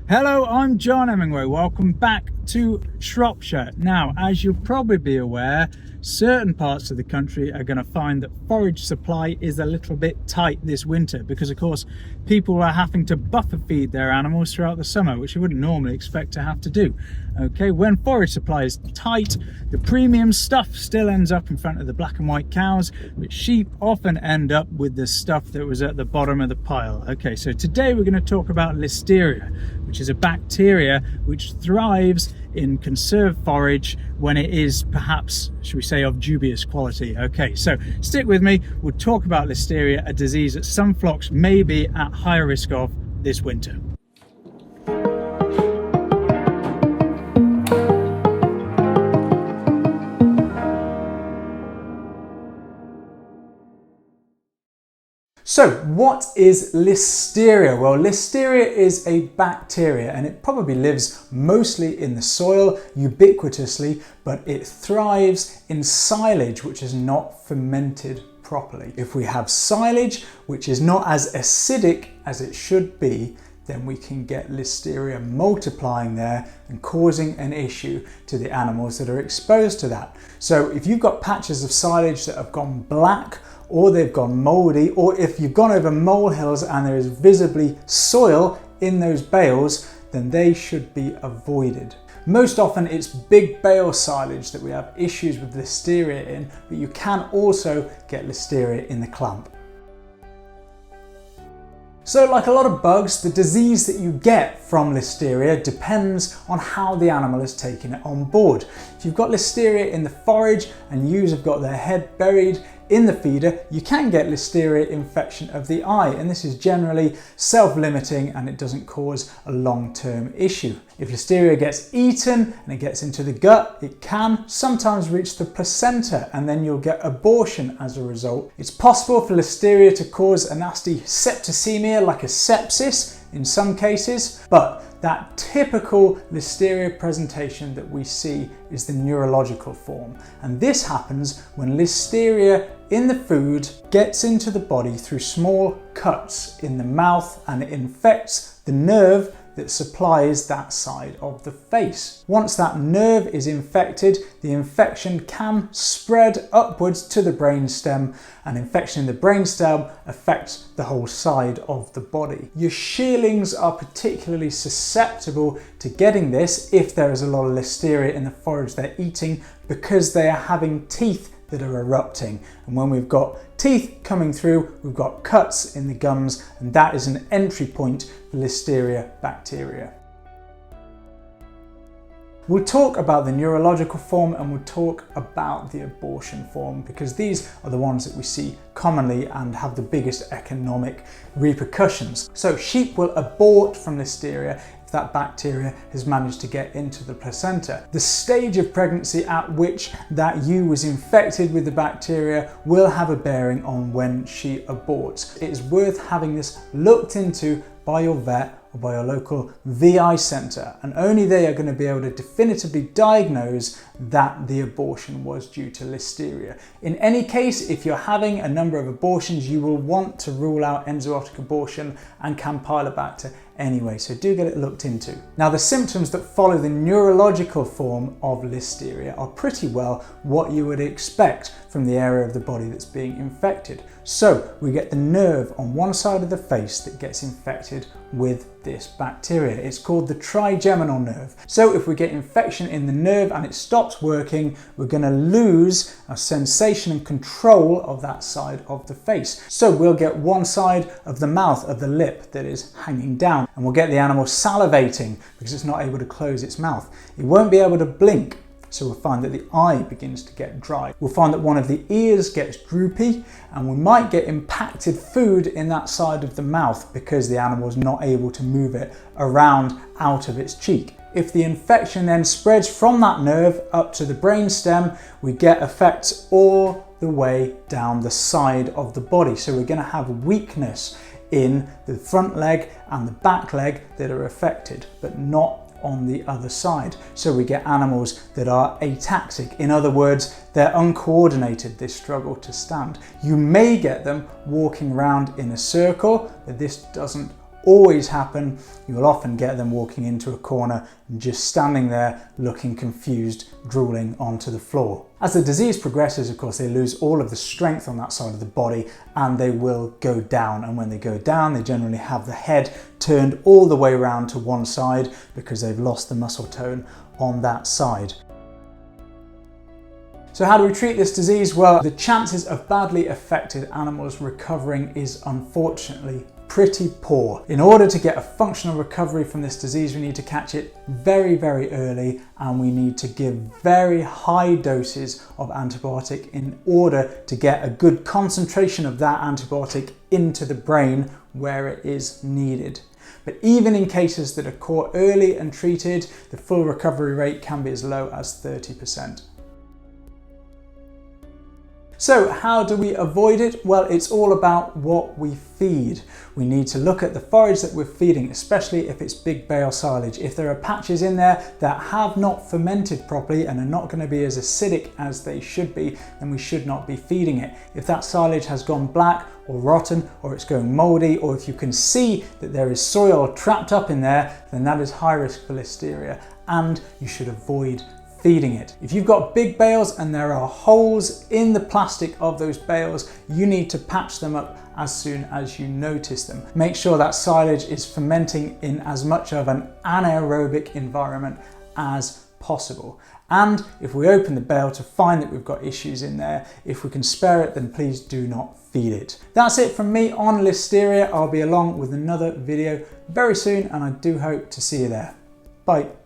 Hello, I'm John Hemingway. Welcome back to Shropshire. Now, as you'll probably be aware, certain parts of the country are going to find that forage supply is a little bit tight this winter because, of course, people are having to buffer feed their animals throughout the summer, which you wouldn't normally expect to have to do. Okay, when forage supply is tight, the premium stuff still ends up in front of the black and white cows, but sheep often end up with the stuff that was at the bottom of the pile. Okay, so today we're going to talk about Listeria, which is a bacteria which thrives in conserved forage when it is perhaps, should we say, of dubious quality. Okay, so stick with me. We'll talk about Listeria, a disease that some flocks may be at higher risk of this winter. So what is Listeria? Well, Listeria is a bacteria and it probably lives mostly in the soil, ubiquitously, but it thrives in silage which is not fermented properly. If we have silage which is not as acidic as it should be, then we can get Listeria multiplying there and causing an issue to the animals that are exposed to that. So if you've got patches of silage that have gone black, or they've gone mouldy, or if you've gone over molehills and there is visibly soil in those bales, then they should be avoided. Most often it's big bale silage that we have issues with Listeria in, but you can also get Listeria in the clump. So like a lot of bugs, the disease that you get from Listeria depends on how the animal has taken it on board. If you've got Listeria in the forage and ewes have got their head buried in the feeder, you can get Listeria infection of the eye, and this is generally self-limiting and it doesn't cause a long-term issue. If Listeria gets eaten and it gets into the gut, it can sometimes reach the placenta and then you'll get abortion as a result. It's possible for Listeria to cause a nasty septicemia like a sepsis in some cases, but that typical Listeria presentation that we see is the neurological form. And this happens when Listeria in the food gets into the body through small cuts in the mouth and it infects the nerve that supplies that side of the face. Once that nerve is infected, the infection can spread upwards to the brainstem, and infection in the brainstem affects the whole side of the body. Your shearlings are particularly susceptible to getting this if there is a lot of Listeria in the forage they're eating because they are having teeth that are erupting, and when we've got teeth coming through, we've got cuts in the gums, and that is an entry point for Listeria bacteria. We'll talk about the neurological form and we'll talk about the abortion form because these are the ones that we see commonly and have the biggest economic repercussions. So sheep will abort from Listeria if that bacteria has managed to get into the placenta. The stage of pregnancy at which that ewe was infected with the bacteria will have a bearing on when she aborts. It is worth having this looked into by your vet or by your local VI centre, and only they are going to be able to definitively diagnose that the abortion was due to Listeria. In any case, if you're having a number of abortions, you will want to rule out enzootic abortion and Campylobacter anyway, so do get it looked into. Now, the symptoms that follow the neurological form of Listeria are pretty well what you would expect from the area of the body that's being infected. So we get the nerve on one side of the face that gets infected with this bacteria. It's called the trigeminal nerve. So if we get infection in the nerve and it stops working, we're going to lose our sensation and control of that side of the face. So we'll get one side of the mouth, of the lip, that is hanging down, and we'll get the animal salivating because it's not able to close its mouth. It won't be able to blink, so we'll find that the eye begins to get dry. We'll find that one of the ears gets droopy, and we might get impacted food in that side of the mouth because the animal is not able to move it around out of its cheek. If the infection then spreads from that nerve up to the brainstem, we get effects all the way down the side of the body. So we're going to have weakness in the front leg and the back leg that are affected, but not on the other side. So we get animals that are ataxic. In other words, they're uncoordinated, they struggle to stand. You may get them walking around in a circle, but this doesn't always happen. You will often get them walking into a corner and just standing there looking confused, drooling onto the floor. As the disease progresses, of course, they lose all of the strength on that side of the body and they will go down. And when they go down, they generally have the head turned all the way around to one side because they've lost the muscle tone on that side. So how do we treat this disease? Well, the chances of badly affected animals recovering is unfortunately pretty poor. In order to get a functional recovery from this disease, we need to catch it very, very early, and we need to give very high doses of antibiotic in order to get a good concentration of that antibiotic into the brain where it is needed. But even in cases that are caught early and treated, the full recovery rate can be as low as 30%. So how do we avoid it? Well, it's all about what we feed. We need to look at the forage that we're feeding, especially if it's big bale silage. If there are patches in there that have not fermented properly and are not going to be as acidic as they should be, then we should not be feeding it. If that silage has gone black or rotten, or it's going moldy, or if you can see that there is soil trapped up in there, then that is high risk for Listeria, and you should avoid feeding it. If you've got big bales and there are holes in the plastic of those bales, you need to patch them up as soon as you notice them. Make sure that silage is fermenting in as much of an anaerobic environment as possible. And if we open the bale to find that we've got issues in there, if we can spare it, then please do not feed it. That's it from me on Listeria. I'll be along with another video very soon, and I do hope to see you there. Bye.